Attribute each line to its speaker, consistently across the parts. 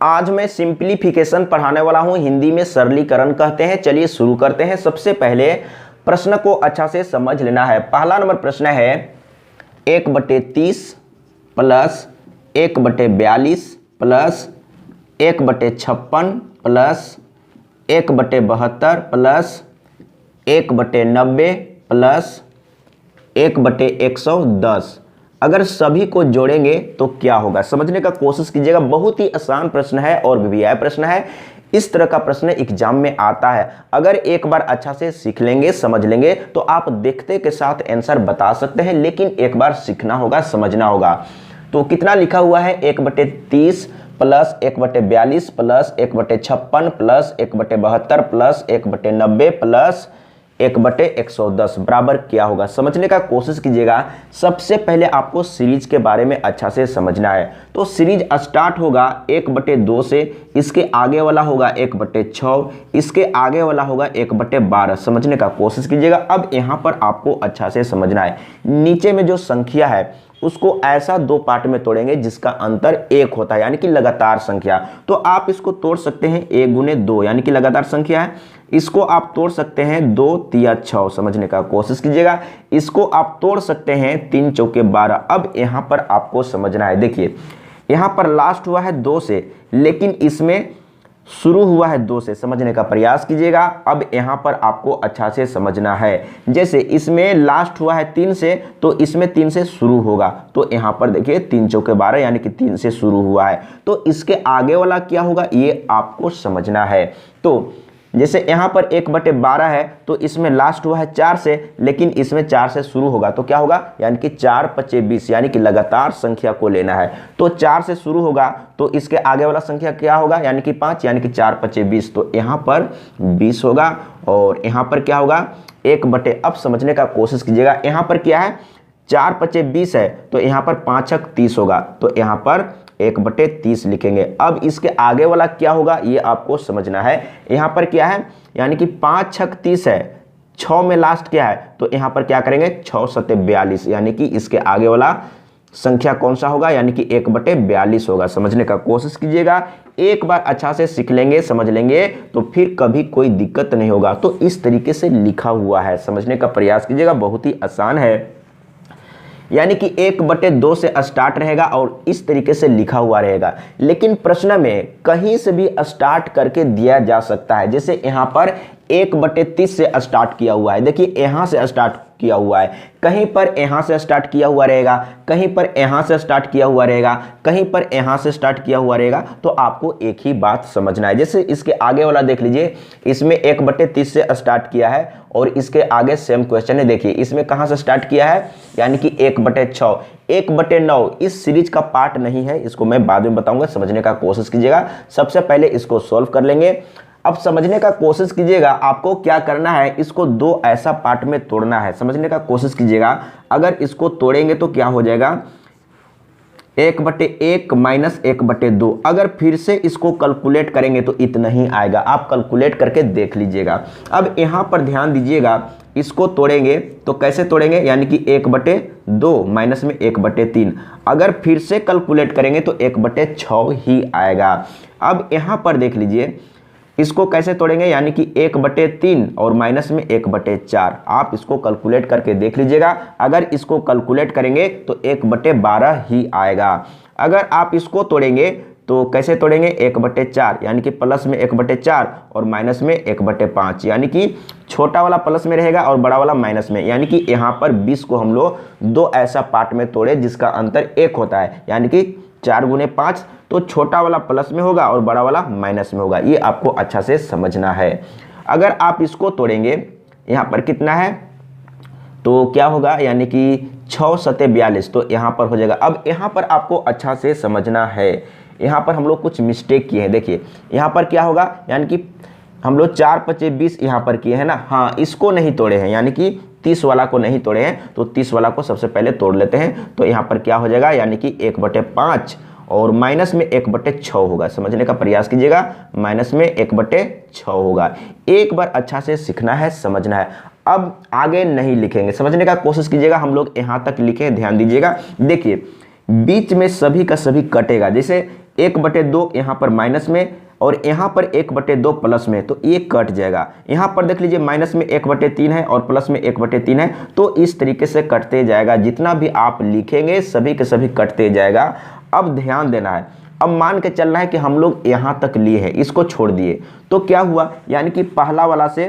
Speaker 1: आज मैं सिंप्लीफिकेशन पढ़ाने वाला हूं, हिंदी में सरलीकरण कहते हैं। चलिए शुरू करते हैं। सबसे पहले प्रश्न को अच्छा से समझ लेना है। पहला नंबर प्रश्न है 1/30 plus 1/42 plus 1/56 plus 1/72 plus 1/90 plus 1/110। अगर सभी को जोड़ेंगे तो क्या होगा, समझने का कोशिश कीजिएगा। बहुत ही आसान प्रश्न है और वीवीआई प्रश्न है। इस तरह का प्रश्न एग्जाम में आता है। अगर एक बार अच्छा से सीख लेंगे, समझ लेंगे, तो आप देखते के साथ आंसर बता सकते हैं, लेकिन एक बार सीखना होगा, समझना होगा। तो कितना लिखा हुआ है 1/30 plus 1/42 plus 1/56 plus 1/72 plus 1/90 plus 1/110 बराबर क्या होगा, समझने का कोशिश कीजिएगा। सबसे पहले आपको सीरीज के बारे में अच्छा से समझना है। तो सीरीज स्टार्ट होगा 1/2 से, इसके आगे वाला होगा 1/6, इसके आगे वाला होगा 1/12। समझने का कोशिश कीजिएगा। अब यहाँ पर आपको अच्छा से समझना है। नीचे में जो संख्या है उसको ऐसा दो पार्ट में तोड़ेंगे जिसका अंतर 1 होता है, यानी कि लगातार संख्या। तो आप इसको तोड़ सकते हैं 1 गुने 2, यानी कि लगातार संख्या है। इसको आप तोड़ सकते हैं 2 तिया 6, समझने का कोशिश कीजिएगा। इसको आप तोड़ सकते हैं 3 चौके 12। अब यहाँ पर आपको समझना है। देखिए यहाँ पर लास्ट हुआ है 2 से, लेकिन इसमें शुरू हुआ है 2 से, समझने का प्रयास कीजिएगा। अब यहाँ पर आपको अच्छा से समझना है। जैसे इसमें लास्ट हुआ है 3 से, तो इसमें 3 से शुरू होगा। तो यहाँ पर देखिए 3 चौके 12, यानी कि 3 से शुरू हुआ है। तो इसके आगे वाला क्या होगा ये आपको समझना है। तो जैसे यहाँ पर 1/12 है, तो इसमें लास्ट हुआ है 4 से, लेकिन इसमें 4 से शुरू होगा। तो क्या होगा, यानी कि 4 5 20, यानी कि लगातार संख्या को लेना है। तो 4 से शुरू होगा, तो इसके आगे वाला संख्या क्या होगा, यानी कि 5, यानी कि 4 5 20। तो यहाँ पर 20 होगा और यहाँ पर क्या होगा 1/। अब समझने का कोशिश कीजिएगा। यहाँ पर क्या है 4 5 20 है, तो यहाँ पर 5 6 30 होगा। तो यहाँ पर 1/30 लिखेंगे। अब इसके आगे वाला क्या होगा ये आपको समझना है। यहाँ पर क्या है, यानी कि 5 6 30 है, 6 में लास्ट क्या है, तो यहाँ पर क्या करेंगे 6 7 42, यानी कि इसके आगे वाला संख्या कौन सा होगा, यानी कि 1/42 होगा। समझने का कोशिश कीजिएगा। एक बार अच्छा से सीख लेंगे, समझ लेंगे, तो फिर कभी कोई दिक्कत नहीं होगा। तो इस तरीके से लिखा हुआ है, समझने का प्रयास कीजिएगा। बहुत ही आसान है, यानी कि 1/2 से स्टार्ट रहेगा और इस तरीके से लिखा हुआ रहेगा। लेकिन प्रश्न में कहीं से भी स्टार्ट करके दिया जा सकता है। जैसे यहाँ पर 1/30 से स्टार्ट किया हुआ है, देखिए यहाँ से स्टार्ट किया हुआ है, कहीं पर यहाँ से स्टार्ट किया हुआ रहेगा, कहीं पर यहाँ से स्टार्ट किया हुआ रहेगा, कहीं पर यहाँ से स्टार्ट किया हुआ रहेगा। तो आपको एक ही बात समझना है। जैसे इसके आगे वाला देख लीजिए, इसमें 1/30 से स्टार्ट किया है और इसके आगे सेम क्वेश्चन है। देखिए इसमें कहाँ से स्टार्ट किया है, यानी कि 1/6, 1/9 इस सीरीज का पार्ट नहीं है, इसको मैं बाद में बताऊंगा। समझने का कोशिश कीजिएगा। सबसे पहले इसको सॉल्व कर लेंगे। अब समझने का कोशिश कीजिएगा। आपको क्या करना है, इसको 2 ऐसा पार्ट में तोड़ना है। समझने का कोशिश कीजिएगा। अगर इसको तोड़ेंगे तो क्या हो जाएगा 1/1 माइनस 1/2। अगर फिर से इसको कैलकुलेट करेंगे तो इतना ही आएगा। आप कैलकुलेट करके देख लीजिएगा। अब यहाँ पर ध्यान दीजिएगा, इसको तोड़ेंगे तो कैसे तोड़ेंगे, यानी कि 1/2 माइनस में 1/3। अगर फिर से कैलकुलेट करेंगे तो 1/6 ही आएगा। अब यहाँ पर देख लीजिए, इसको कैसे तोड़ेंगे, यानी कि 1/3 और माइनस में 1/4। आप इसको कैलकुलेट करके देख लीजिएगा। अगर इसको कैलकुलेट करेंगे तो 1/12 ही आएगा। अगर आप इसको तोड़ेंगे तो कैसे तोड़ेंगे 1/4, यानी कि प्लस में 1/4 और माइनस में 1/5, यानी कि छोटा वाला प्लस में रहेगा और बड़ा वाला माइनस में। यानी कि यहाँ पर 20 को हम लोग 2 ऐसा पार्ट में तोड़े जिसका अंतर 1 होता है, यानी कि 4 गुने 5। तो छोटा वाला प्लस में होगा और बड़ा वाला माइनस में होगा। ये आपको अच्छा से समझना है। अगर आप इसको तोड़ेंगे, यहाँ पर कितना है तो क्या होगा, यानी कि 6 7 42, तो यहाँ पर हो जाएगा। अब यहाँ पर आपको अच्छा से समझना है। यहाँ पर हम लोग कुछ मिस्टेक किए हैं। देखिए यहाँ पर क्या होगा, यानी कि हम लोग 4 5 20 यहाँ पर किए हैं ना। हाँ, इसको नहीं तोड़े हैं, यानी कि 30 वाला को नहीं तोड़े हैं। तो 30 वाला को सबसे पहले तोड़ लेते हैं। तो यहाँ पर क्या हो जाएगा, यानी कि 1/5 और माइनस में 1/6 होगा। समझने का प्रयास कीजिएगा। माइनस में 1/6 होगा। एक बार अच्छा से सीखना है, समझना है। अब आगे नहीं लिखेंगे, समझने का कोशिश कीजिएगा। हम लोग यहाँ तक लिखे, ध्यान दीजिएगा। देखिए बीच में सभी का सभी कटेगा। जैसे 1/2 यहाँ पर माइनस में और यहाँ पर 1/2 प्लस में, तो ये कट जाएगा। यहाँ पर देख लीजिए माइनस में 1/3 है और प्लस में 1/3 है, तो इस तरीके से कटते जाएगा। जितना भी आप लिखेंगे सभी के सभी कटते जाएगा। अब ध्यान देना है, अब मान के चलना है कि हम लोग यहाँ तक लिए हैं, इसको छोड़ दिए तो क्या हुआ, यानी कि पहला वाला से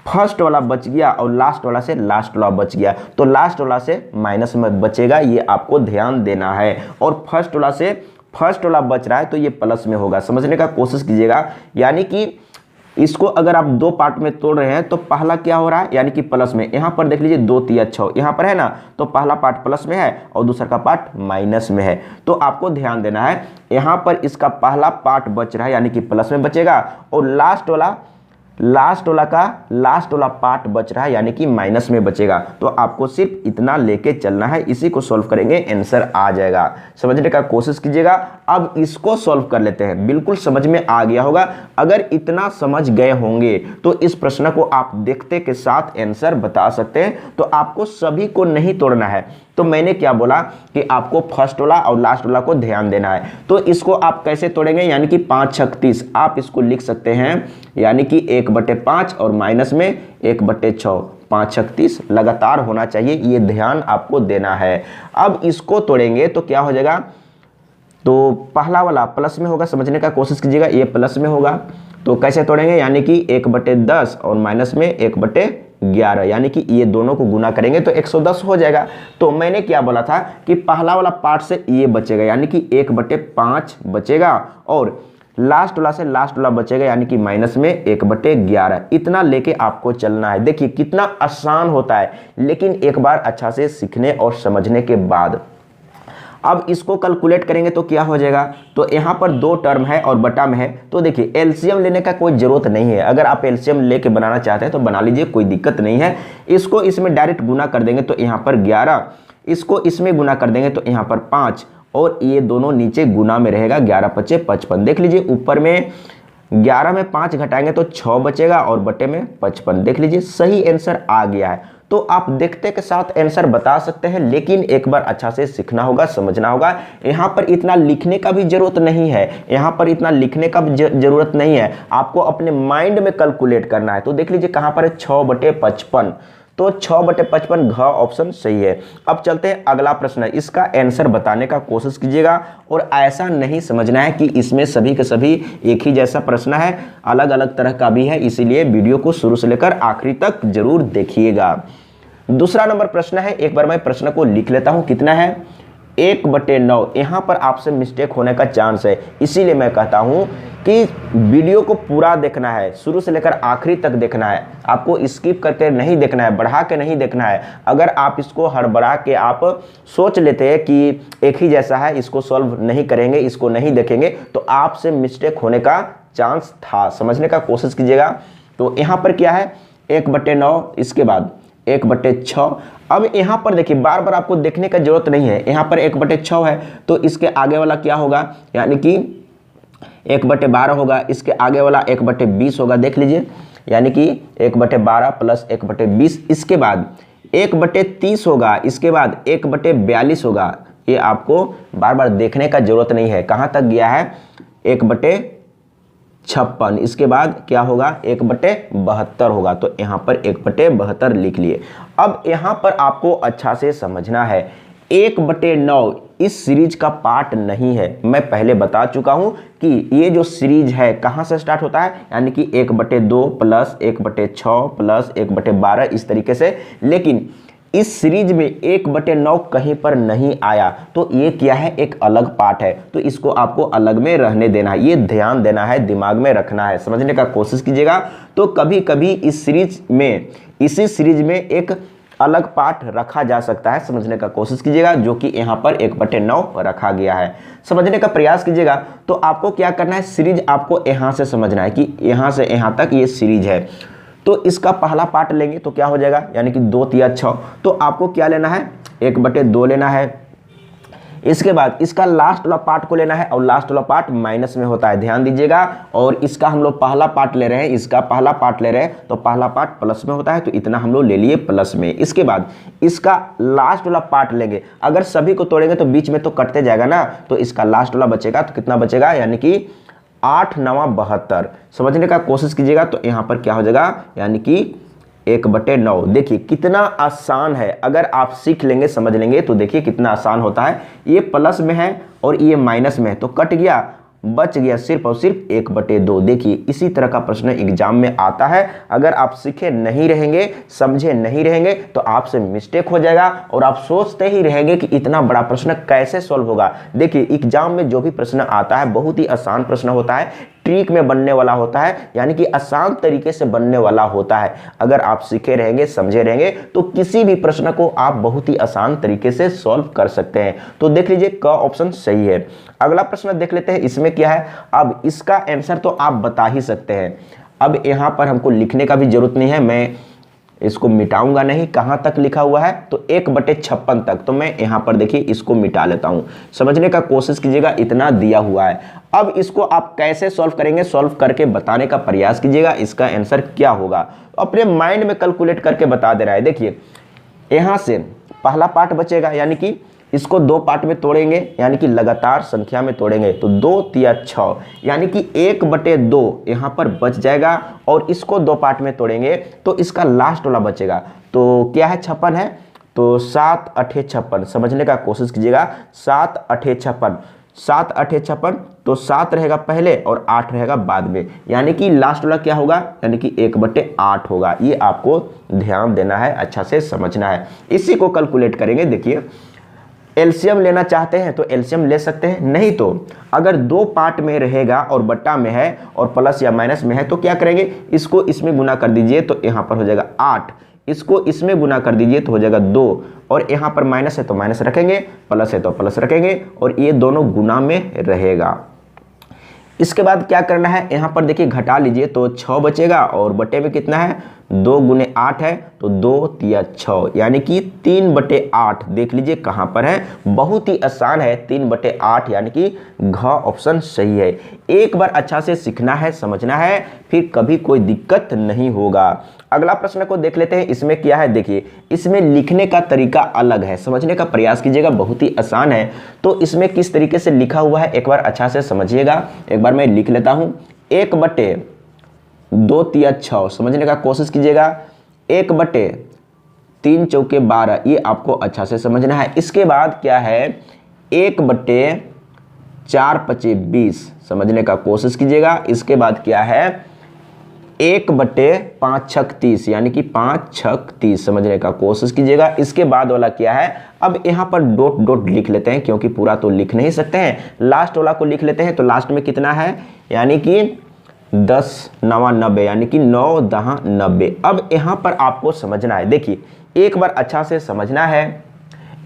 Speaker 1: फर्स्ट वाला बच गया और लास्ट वाला से लास्ट वाला बच गया, तो लास्ट वाला से माइनस में बचेगा, ये आपको ध्यान देना है। और फर्स्ट वाला से फर्स्ट वाला बच रहा है तो ये प्लस में होगा, समझने का कोशिश कीजिएगा। यानी कि इसको अगर आप दो पार्ट में तोड़ रहे हैं तो पहला क्या हो रहा है, यानी कि प्लस में। यहाँ पर देख लीजिए 2 3 6 यहाँ पर है ना, तो पहला पार्ट प्लस में है और दूसरा का पार्ट माइनस में है। तो आपको ध्यान देना है, यहाँ पर इसका पहला पार्ट बच रहा है यानी कि प्लस में बचेगा, और लास्ट वाला पार्ट बच रहा है यानी कि माइनस में बचेगा। तो आपको सिर्फ इतना लेके चलना है, इसी को सॉल्व करेंगे आंसर आ जाएगा, समझने का कोशिश कीजिएगा। अब इसको सॉल्व कर लेते हैं, बिल्कुल समझ में आ गया होगा। अगर इतना समझ गए होंगे तो इस प्रश्न को आप देखते के साथ आंसर बता सकते हैं। तो आपको सभी को नहीं तोड़ना है, तो मैंने क्या बोला कि आपको फर्स्ट वाला और लास्ट वाला को ध्यान देना है। तो इसको आप कैसे तोड़ेंगे, यानी कि 5 छक 30 आप इसको लिख सकते हैं, यानी कि 1/5 और माइनस में 1/6, 5 छक 30 लगातार होना चाहिए, ये ध्यान आपको देना है। अब इसको तोड़ेंगे तो क्या हो जाएगा, तो पहला वाला प्लस में होगा, समझने का कोशिश कीजिएगा, ये प्लस में होगा। तो कैसे तोड़ेंगे, यानी कि 1/10 और माइनस में 1/11, यानी कि ये दोनों को गुना करेंगे तो 110 हो जाएगा। तो मैंने क्या बोला था कि पहला वाला पार्ट से ये बचेगा यानी कि 1/5 बचेगा, और लास्ट वाला से लास्ट वाला बचेगा यानी कि माइनस में 1/11। इतना लेके आपको चलना है। देखिए कितना आसान होता है, लेकिन एक बार अच्छा से सीखने और समझने के बाद। अब इसको कैलकुलेट करेंगे तो क्या हो जाएगा, तो यहाँ पर 2 टर्म है और बटा में है, तो देखिए एलसीएम लेने का कोई ज़रूरत नहीं है। अगर आप एलसीएम लेके बनाना चाहते हैं तो बना लीजिए, कोई दिक्कत नहीं है। इसको इसमें डायरेक्ट गुना कर देंगे तो यहाँ पर 11, इसको इसमें गुना कर देंगे तो यहाँ पर 5, और ये दोनों नीचे गुना में रहेगा, 11 × 5 = 55। देख लीजिए ऊपर में 11 में 5 घटाएंगे तो 6 बचेगा और बटे में 55। देख लीजिए सही आंसर आ गया है। तो आप देखते के साथ आंसर बता सकते हैं, लेकिन एक बार अच्छा से सीखना होगा, समझना होगा। यहाँ पर इतना लिखने का भी जरूरत नहीं है, यहाँ पर इतना लिखने का भी जरूरत नहीं है, आपको अपने माइंड में कैलकुलेट करना है। तो देख लीजिए कहाँ पर है, 6/55, तो 6/55 घ ऑप्शन सही है। अब चलते हैं अगला प्रश्न है, इसका आंसर बताने का कोशिश कीजिएगा, और ऐसा नहीं समझना है कि इसमें सभी के सभी एक ही जैसा प्रश्न है, अलग अलग तरह का भी है, इसीलिए वीडियो को शुरू से लेकर आखिरी तक जरूर देखिएगा। दूसरा नंबर प्रश्न है, एक बार मैं प्रश्न को लिख लेता हूं, कितना है, 1/9। यहाँ पर आपसे मिस्टेक होने का चांस है, इसीलिए मैं कहता हूँ कि वीडियो को पूरा देखना है, शुरू से लेकर आखिरी तक देखना है। आपको स्किप करके नहीं देखना है, बढ़ा के नहीं देखना है। अगर आप इसको हड़बड़ा के आप सोच लेते हैं कि एक ही जैसा है, इसको सॉल्व नहीं करेंगे, इसको नहीं देखेंगे, तो आपसे मिस्टेक होने का चांस था, समझने का कोशिश कीजिएगा। तो यहाँ पर क्या है, 1/9, इसके बाद 1/6। अब यहाँ पर देखिए बार बार आपको देखने का जरूरत नहीं है, यहाँ पर 1/6 है तो इसके आगे वाला क्या होगा, यानी कि 1/12 होगा, इसके आगे वाला 1/20 होगा। देख लीजिए यानी कि 1/12 प्लस 1/20, इसके बाद 1/30 होगा, इसके बाद 1/42 होगा। ये आपको बार बार देखने का जरूरत नहीं है। कहाँ तक गया है, 1/56, इसके बाद क्या होगा, 1/72 होगा। तो यहाँ पर 1/72 लिख लिए। अब यहाँ पर आपको अच्छा से समझना है, 1/9 इस सीरीज का पार्ट नहीं है। मैं पहले बता चुका हूं कि ये जो सीरीज है कहां से स्टार्ट होता है, यानी कि 1/2 प्लस 1/6 प्लस 1/12 इस तरीके से। लेकिन इस सीरीज में 1/9 कहीं पर नहीं आया, तो ये क्या है, एक अलग पार्ट है। तो इसको आपको अलग में रहने देना है, ये ध्यान देना है, दिमाग में रखना है, समझने का कोशिश कीजिएगा। तो कभी कभी इस सीरीज में, इसी सीरीज में एक अलग पार्ट रखा जा सकता है, समझने का कोशिश कीजिएगा, जो कि यहाँ पर 1/9 रखा गया है। समझने का प्रयास कीजिएगा। तो आपको क्या करना है, सीरीज आपको यहाँ से समझना है कि यहाँ से यहाँ तक ये सीरीज है। तो इसका पहला पार्ट लेंगे तो क्या हो जाएगा, यानी कि 2 × 6। तो आपको क्या लेना है, 1/2 लेना है, इसके बाद इसका लास्ट वाला पार्ट को लेना है और लास्ट वाला पार्ट माइनस में होता है, ध्यान दीजिएगा। और इसका हम लोग पहला पार्ट ले रहे हैं, इसका पहला पार्ट ले रहे हैं तो पहला पार्ट प्लस में होता है, तो इतना हम लोग ले लिए प्लस में। इसके बाद इसका लास्ट वाला पार्ट लेंगे, अगर सभी को तोड़ेंगे तो बीच में तो कटते जाएगा ना, तो इसका लास्ट वाला बचेगा, तो कितना बचेगा, यानी कि 8 9 72। समझने का कोशिश कीजिएगा, तो यहां पर क्या हो जाएगा, यानी कि 1/9। देखिए कितना आसान है, अगर आप सीख लेंगे समझ लेंगे तो देखिए कितना आसान होता है। ये प्लस में है और ये माइनस में है, तो कट गया, बच गया सिर्फ और सिर्फ 1/2। देखिए इसी तरह का प्रश्न एग्जाम में आता है। अगर आप सीखे नहीं रहेंगे, समझे नहीं रहेंगे, तो आपसे मिस्टेक हो जाएगा और आप सोचते ही रहेंगे कि इतना बड़ा प्रश्न कैसे सॉल्व होगा। देखिए एग्जाम में जो भी प्रश्न आता है बहुत ही आसान प्रश्न होता है, ट्रिक में बनने वाला होता है, यानी कि आसान तरीके से बनने वाला होता है। अगर आप सीखे रहेंगे, समझे रहेंगे, तो किसी भी प्रश्न को आप बहुत ही आसान तरीके से सॉल्व कर सकते हैं। तो देख लीजिए क ऑप्शन सही है। अगला प्रश्न देख लेते हैं, इसमें क्या है। अब इसका आंसर तो आप बता ही सकते हैं। अब यहां पर हमको लिखने का भी जरूरत नहीं है, मैं इसको मिटाऊंगा नहीं। कहां तक लिखा हुआ है, तो 1/56 तक, तो मैं यहां पर देखिए इसको मिटा लेता हूं। समझने का कोशिश कीजिएगा, इतना दिया हुआ है। अब इसको आप कैसे सॉल्व करेंगे, सॉल्व करके बताने का प्रयास कीजिएगा, इसका आंसर क्या होगा। अपने माइंड में कैलकुलेट करके बता दे रहा है। देखिए यहां से पहला पार्ट बचेगा, यानी कि इसको 2 पार्ट में तोड़ेंगे, यानी कि लगातार संख्या में तोड़ेंगे, तो 2 तिया 6, यानी कि 1/2 यहां पर बच जाएगा। और इसको 2 पार्ट में तोड़ेंगे तो इसका लास्ट वाला बचेगा, तो क्या है, 56 है, तो 7 8 56। समझने का कोशिश कीजिएगा, 7 8 56, 7 8 56, तो 7 रहेगा पहले और 8 रहेगा बाद में, यानी कि लास्ट वाला क्या होगा, यानी कि 1/8 होगा। ये आपको ध्यान देना है, अच्छा से समझना है। इसी को कैलकुलेट करेंगे। देखिए एलसीएम लेना चाहते हैं तो एलसीएम ले सकते हैं, नहीं तो अगर 2 पार्ट में रहेगा और बट्टा में है और प्लस या माइनस में है तो क्या करेंगे, इसको इसमें गुना कर दीजिए तो यहाँ पर हो जाएगा 8, इसको इसमें गुना कर दीजिए तो हो जाएगा 2, और यहाँ पर माइनस है तो माइनस रखेंगे, प्लस है तो प्लस रखेंगे, और ये दोनों गुना में रहेगा। इसके बाद क्या करना है, यहाँ पर देखिए घटा लीजिए तो 6 बचेगा, और बटे में कितना है, 2 × 8 है, तो 2 तिया 6, यानी कि 3/8। देख लीजिए कहाँ पर है, बहुत ही आसान है, 3/8, यानी कि घ ऑप्शन सही है। एक बार अच्छा से सीखना है, समझना है, फिर कभी कोई दिक्कत नहीं होगा। अगला प्रश्न को देख लेते हैं, इसमें क्या है। देखिए इसमें लिखने का तरीका अलग है, समझने का प्रयास कीजिएगा, बहुत ही आसान है। तो इसमें किस तरीके से लिखा हुआ है एक बार अच्छा से समझिएगा। एक बार मैं लिख लेता हूँ, 1/2 तिया 6, समझने का कोशिश कीजिएगा, 1/3 चौके 12, ये आपको अच्छा से समझना है। इसके बाद क्या है, 1/4 पचे 20, समझने का कोशिश कीजिएगा। इसके बाद क्या है, 1/5 छक 30, यानी कि 5 छक 30, समझने का कोशिश कीजिएगा। इसके बाद वाला क्या है, अब यहाँ पर डॉट डॉट लिख लेते हैं, क्योंकि पूरा तो लिख नहीं सकते हैं, लास्ट वाला को लिख लेते हैं। तो लास्ट में कितना है, यानी कि 10 9 90, यानी कि 9 10 90। अब यहाँ पर आपको समझना है, देखिए एक बार अच्छा से समझना है।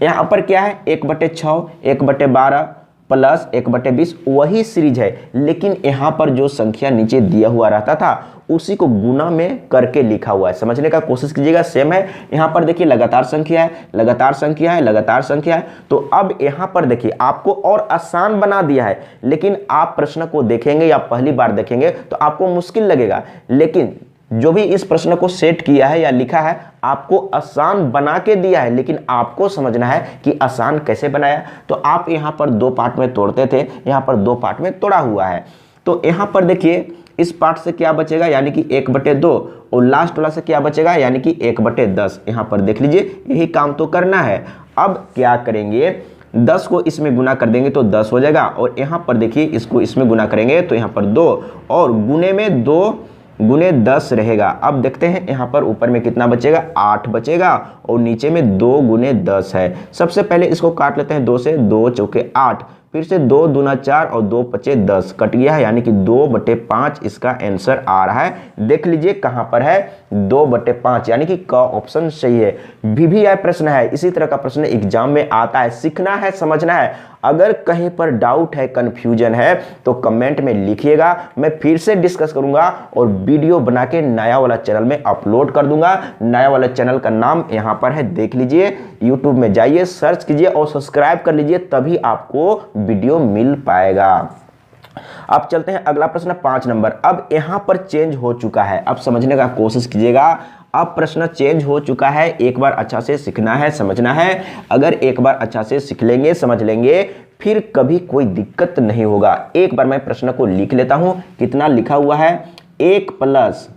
Speaker 1: यहाँ पर क्या है, 1/6 1/12 प्लस 1/20, वही सीरीज है, लेकिन यहाँ पर जो संख्या नीचे दिया हुआ रहता था उसी को गुना में करके लिखा हुआ है। समझने का कोशिश कीजिएगा, सेम है। यहाँ पर देखिए लगातार संख्या है, लगातार संख्या है, लगातार संख्या है। तो अब यहाँ पर देखिए आपको और आसान बना दिया है, लेकिन आप प्रश्न को देखेंगे या पहली बार देखेंगे तो आपको मुश्किल लगेगा, लेकिन जो भी इस प्रश्न को सेट किया है या लिखा है आपको आसान बना के दिया है, लेकिन आपको समझना है कि आसान कैसे बनाया। तो आप यहाँ पर 2 पार्ट में तोड़ते थे, यहाँ पर 2 पार्ट में तोड़ा हुआ है। तो यहाँ पर देखिए इस पार्ट से क्या बचेगा, यानी कि 1/2, और लास्ट वाला से क्या बचेगा, यानी कि 1/10। यहाँ पर देख लीजिए, यही काम तो करना है। अब क्या करेंगे, 10 को इसमें गुना कर देंगे तो 10 हो जाएगा, और यहाँ पर देखिए इसको इसमें गुना करेंगे तो यहाँ पर 2, और गुने में 2 गुने 10 रहेगा। अब देखते हैं यहाँ पर ऊपर में कितना बचेगा, 8 बचेगा, और नीचे में 2 गुने 10 है। सबसे पहले इसको काट लेते हैं 2 से, 2 चौके 8, फिर से 2 दूना 4 और 2 पचे 10, कट गया है, यानी कि 2/5 इसका आंसर आ रहा है। देख लीजिए कहां पर है, 2/5, यानी कि क ऑप्शन सही है। VVI प्रश्न है, इसी तरह का प्रश्न एग्जाम में आता है। सीखना है, समझना है। अगर कहीं पर डाउट है, कन्फ्यूजन है तो कमेंट में लिखिएगा, मैं फिर से डिस्कस करूंगा और वीडियो बना के नया वाला चैनल में अपलोड कर दूंगा। नया वाला चैनल का नाम यहां पर है, देख लीजिए, यूट्यूब में जाइए, सर्च कीजिए और सब्सक्राइब कर लीजिए, तभी आपको वीडियो मिल पाएगा। अब चलते हैं अगला प्रश्न 5 नंबर। अब यहां पर चेंज हो चुका है, अब समझने का कोशिश कीजिएगा। अब प्रश्न चेंज हो चुका है, एक बार अच्छा से सीखना है, समझना है। अगर एक बार अच्छा से सीख लेंगे, समझ लेंगे, फिर कभी कोई दिक्कत नहीं होगा। एक बार मैं प्रश्न को लिख लेता हूं, कितना लिखा हुआ है, 1 +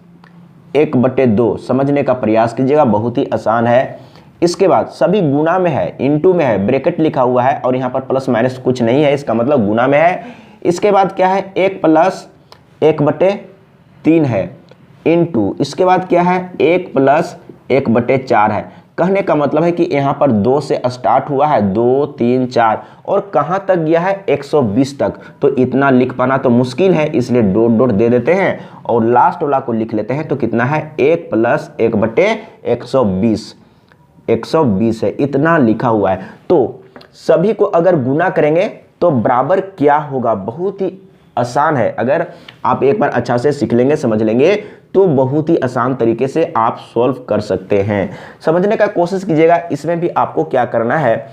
Speaker 1: 1/2 समझने का प्रयास कीजिएगा, बहुत ही आसान है। इसके बाद सभी गुना में है, इनटू में है, ब्रैकेट लिखा हुआ है और यहाँ पर प्लस माइनस कुछ नहीं है, इसका मतलब गुना में है। इसके बाद क्या है, 1 + 1/3 है, इनटू, इसके बाद क्या है, 1 + 1/4 है। कहने का मतलब है कि यहाँ पर 2 से स्टार्ट हुआ है, 2 3 4 और कहाँ तक गया है, 120 तक। तो इतना लिख पाना तो मुश्किल है, इसलिए डॉट डॉट दे देते हैं और लास्ट वाला को लिख लेते हैं। तो कितना है, 1 + 1/120, 120 है, इतना लिखा हुआ है। तो सभी को अगर गुना करेंगे तो बराबर क्या होगा, बहुत ही आसान है। अगर आप एक बार अच्छा से सीख लेंगे, समझ लेंगे, तो बहुत ही आसान तरीके से आप सॉल्व कर सकते हैं। समझने का कोशिश कीजिएगा। इसमें भी आपको क्या करना है,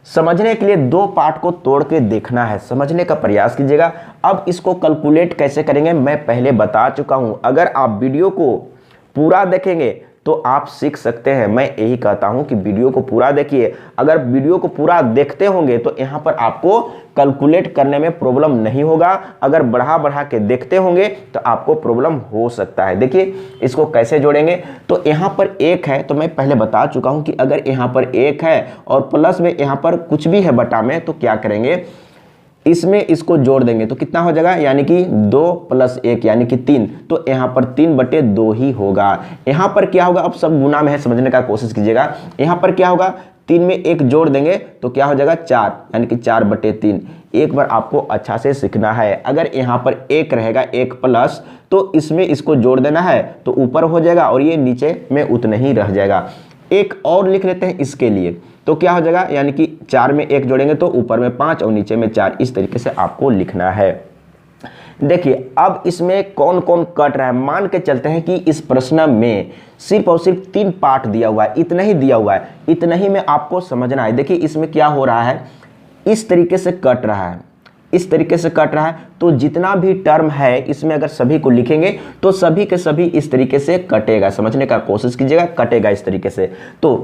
Speaker 1: समझने के लिए 2 पार्ट को तोड़ के देखना है, समझने का प्रयास कीजिएगा। अब इसको कैलकुलेट कैसे करेंगे मैं पहले बता चुका हूं। अगर आप वीडियो को पूरा देखेंगे तो आप सीख सकते हैं। मैं यही कहता हूं कि वीडियो को पूरा देखिए। अगर वीडियो को पूरा देखते होंगे तो यहां पर आपको कैलकुलेट करने में प्रॉब्लम नहीं होगा। अगर बढ़ा के देखते होंगे तो आपको प्रॉब्लम हो सकता है। देखिए इसको कैसे जोड़ेंगे। तो यहां पर 1 है, तो मैं पहले बता चुका हूं कि अगर यहां पर 1 है और प्लस में यहां पर कुछ भी है बटा में, तो क्या करेंगे, इसमें इसको जोड़ देंगे तो कितना हो जाएगा, यानी कि 2 + 1 यानी कि 3। तो यहाँ पर 3/2 ही होगा। यहाँ पर क्या होगा, अब सब गुना में है, समझने का कोशिश कीजिएगा। यहाँ पर क्या होगा, 3 में 1 जोड़ देंगे तो क्या हो जाएगा, 4 यानी कि 4/3। एक बार आपको अच्छा से सीखना है। अगर यहाँ पर 1 रहेगा, 1 प्लस, तो इसमें इसको जोड़ देना है तो ऊपर हो जाएगा और ये नीचे में उतना ही रह जाएगा। एक और लिख लेते हैं इसके लिए, तो क्या हो जाएगा, यानी कि 4 में 1 जोड़ेंगे तो ऊपर में 5 और नीचे में 4। इस तरीके से आपको लिखना है। देखिए अब इसमें कौन कौन कट रहा है। मान के चलते हैं कि इस प्रश्न में सिर्फ और सिर्फ 3 पार्ट दिया हुआ है, इतना ही दिया हुआ है, इतना ही में आपको समझना है। देखिए इसमें क्या हो रहा है, इस तरीके से कट रहा है, इस तरीके से कट रहा है। तो जितना भी टर्म है इसमें अगर सभी को लिखेंगे तो सभी के सभी इस तरीके से कटेगा। समझने का कोशिश कीजिएगा, कटेगा इस तरीके से। तो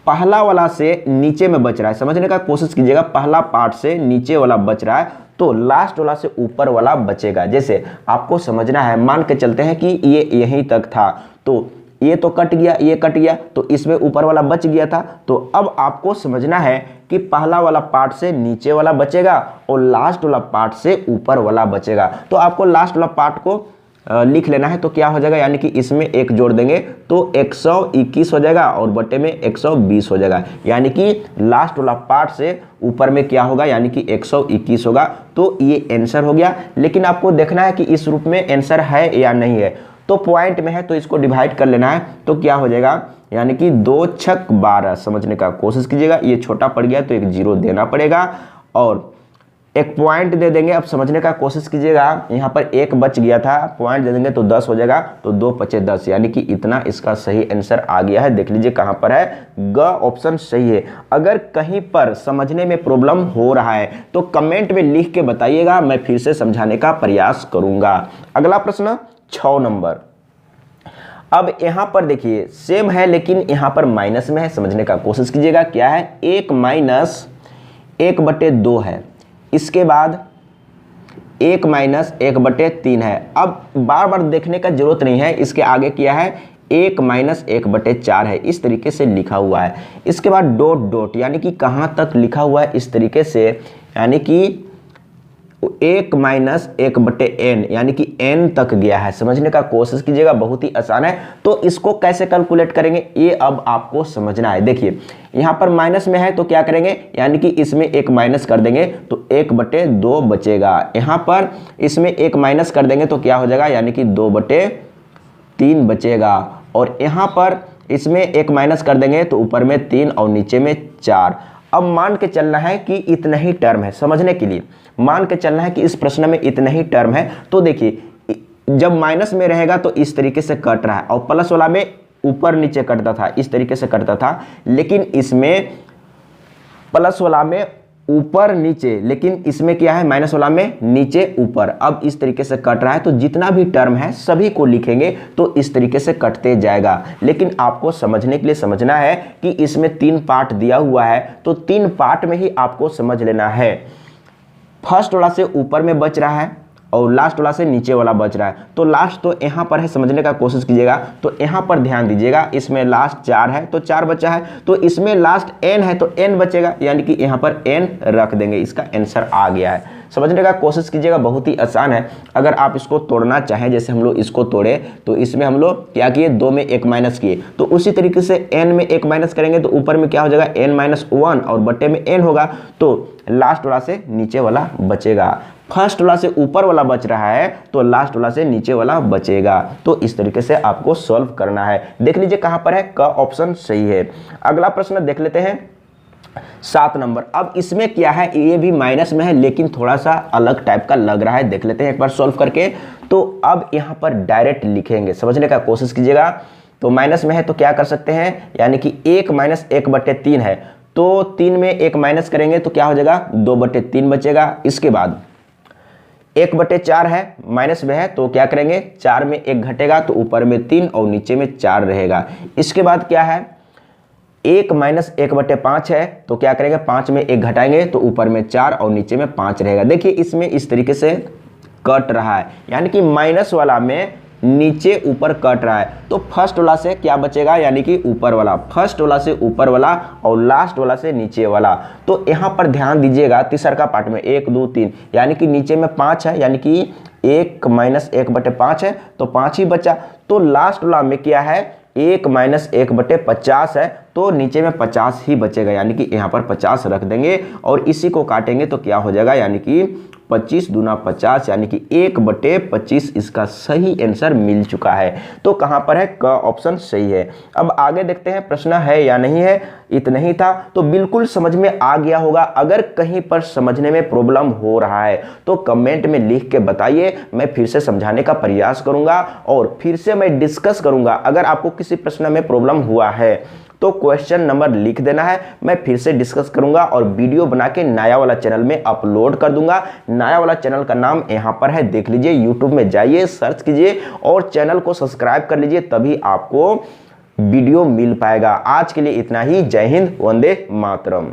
Speaker 1: पहला वाला से नीचे में बच रहा है, समझने का कोशिश कीजिएगा। पहला पार्ट से नीचे वाला बच रहा है तो लास्ट वाला से ऊपर वाला बचेगा। जैसे आपको समझना है, मान के चलते हैं कि ये यहीं तक था, तो ये तो कट गया, ये कट गया, तो इसमें ऊपर वाला बच गया था। तो अब आपको समझना है कि पहला वाला पार्ट से नीचे वाला बचेगा और लास्ट वाला पार्ट से ऊपर वाला बचेगा। तो आपको लास्ट वाला पार्ट को लिख लेना है। तो क्या हो जाएगा, यानी कि इसमें 1 जोड़ देंगे तो 121 हो जाएगा और बटे में 120 हो जाएगा। यानी कि लास्ट वाला पार्ट से ऊपर में क्या होगा, यानी कि 121 होगा। तो ये आंसर हो गया। लेकिन आपको देखना है कि इस रूप में आंसर है या नहीं है। तो पॉइंट में है तो इसको डिवाइड कर लेना है। तो क्या हो जाएगा, यानी कि 2 छक 12। समझने का कोशिश कीजिएगा। ये छोटा पड़ गया तो एक 0 देना पड़ेगा और एक पॉइंट दे देंगे। अब समझने का कोशिश कीजिएगा, यहाँ पर 1 बच गया था, पॉइंट दे देंगे तो 10 हो जाएगा। तो 2 × 5 = 10, यानी कि इतना इसका सही आंसर आ गया है। देख लीजिए कहाँ पर है, ग ऑप्शन सही है। अगर कहीं पर समझने में प्रॉब्लम हो रहा है तो कमेंट में लिख के बताइएगा, मैं फिर से समझाने का प्रयास करूंगा। अगला प्रश्न 6 नंबर। अब यहाँ पर देखिए सेम है लेकिन यहाँ पर माइनस में है। समझने का कोशिश कीजिएगा, क्या है, 1 - 1/2 है। इसके बाद 1 - 1/3 है। अब बार बार देखने का जरूरत नहीं है। इसके आगे क्या है, 1 - 1/4 है। इस तरीके से लिखा हुआ है। इसके बाद डॉट डॉट, यानी कि कहाँ तक लिखा हुआ है इस तरीके से, यानी कि 1 - 1/n, यानी कि n तक गया है। समझने का कोशिश कीजिएगा, बहुत ही आसान है। तो इसको कैसे कैलकुलेट करेंगे ये अब आपको समझना है। देखिए यहाँ पर माइनस में है तो क्या करेंगे, यानी कि इसमें 1 माइनस कर देंगे तो 1/2 बचेगा। यहाँ पर इसमें 1 माइनस कर देंगे तो क्या हो जाएगा, यानी कि 2/3 बचेगा। और यहाँ पर इसमें 1 माइनस कर देंगे तो ऊपर में 3 और नीचे में 4। अब मान के चलना है कि इतना ही टर्म है, समझने के लिए मान के चलना है कि इस प्रश्न में इतना ही टर्म है। तो देखिए जब माइनस में रहेगा तो इस तरीके से कट रहा है, और प्लस वाला में ऊपर नीचे कटता था, इस तरीके से कटता था, लेकिन इसमें प्लस वाला में ऊपर नीचे, लेकिन इसमें क्या है माइनस वाला में नीचे ऊपर। अब इस तरीके से कट रहा है, तो जितना भी टर्म है सभी को लिखेंगे तो इस तरीके से कटते जाएगा। लेकिन आपको समझने के लिए समझना है कि इसमें 3 पार्ट दिया हुआ है, तो 3 पार्ट में ही आपको समझ लेना है। फर्स्ट वाला से ऊपर में बच रहा है और लास्ट वाला से नीचे वाला बच रहा है। तो लास्ट तो यहाँ पर है, समझने का कोशिश कीजिएगा। तो यहाँ पर ध्यान दीजिएगा, इसमें लास्ट 4 है तो 4 बचा है, तो इसमें लास्ट n है तो n बचेगा, यानी कि यहाँ पर n रख देंगे, इसका आंसर आ गया है। समझने का कोशिश कीजिएगा, बहुत ही आसान है। अगर आप इसको तोड़ना चाहें, जैसे हम लोग इसको तोड़े तो इसमें हम लोग क्या किए, 2 में 1 माइनस किए, तो उसी तरीके से n में 1 माइनस करेंगे तो ऊपर में क्या हो जाएगा n-1 और बट्टे में n होगा, तो लास्ट वाला से नीचे वाला बचेगा। फर्स्ट वाला से ऊपर वाला बच रहा है तो लास्ट वाला से नीचे वाला बचेगा। तो इस तरीके से आपको सॉल्व करना है। देख लीजिए कहां पर है, का ऑप्शन सही है। अगला प्रश्न देख लेते हैं 7 नंबर। अब इसमें क्या है, ये भी माइनस में है लेकिन थोड़ा सा अलग टाइप का लग रहा है, देख लेते हैं एक बार सॉल्व करके। तो अब यहां पर डायरेक्ट लिखेंगे, समझने का कोशिश कीजिएगा। तो माइनस में है तो क्या कर सकते हैं, यानी कि 1 - 1/3 है, तो 3 में 1 माइनस करेंगे तो क्या हो जाएगा, 2/3 बचेगा। इसके बाद 1/4 है, माइनस में है तो क्या करेंगे, 4 में 1 घटेगा तो ऊपर में 3 और नीचे में 4 रहेगा। इसके बाद क्या है, 1 - 1/5 है तो क्या करेंगे, 5 में 1 घटाएंगे तो ऊपर में 4 और नीचे में 5 रहेगा। देखिए इसमें इस तरीके से कट रहा है, यानी कि माइनस वाला में नीचे ऊपर कट रहा है, तो फर्स्ट वाला से क्या बचेगा, यानी कि ऊपर वाला, फर्स्ट वाला से ऊपर वाला और लास्ट वाला से नीचे वाला। तो यहाँ पर ध्यान दीजिएगा, तीसरा का पार्ट में 1 2 3, यानी कि नीचे में 5 है, यानी कि 1 - 1/5 है तो 5 ही बचा। तो लास्ट वाला में क्या है, 1 - 1/50 है तो नीचे में 50 ही बचेगा, यानी कि यहाँ पर 50 रख देंगे और इसी को काटेंगे तो क्या हो जाएगा, यानी कि 25 दूना 50, यानी कि 1/25 इसका सही आंसर मिल चुका है। तो कहां पर है, का ऑप्शन सही है। अब आगे देखते हैं प्रश्न है या नहीं है। इतना ही था तो बिल्कुल समझ में आ गया होगा। अगर कहीं पर समझने में प्रॉब्लम हो रहा है तो कमेंट में लिख के बताइए, मैं फिर से समझाने का प्रयास करूंगा और फिर से मैं डिस्कस करूंगा। अगर आपको किसी प्रश्न में प्रॉब्लम हुआ है तो क्वेश्चन नंबर लिख देना है, मैं फिर से डिस्कस करूंगा और वीडियो बना के नया वाला चैनल में अपलोड कर दूंगा। नया वाला चैनल का नाम यहां पर है, देख लीजिए, यूट्यूब में जाइए, सर्च कीजिए और चैनल को सब्सक्राइब कर लीजिए, तभी आपको वीडियो मिल पाएगा। आज के लिए इतना ही। जय हिंद, वंदे मातरम।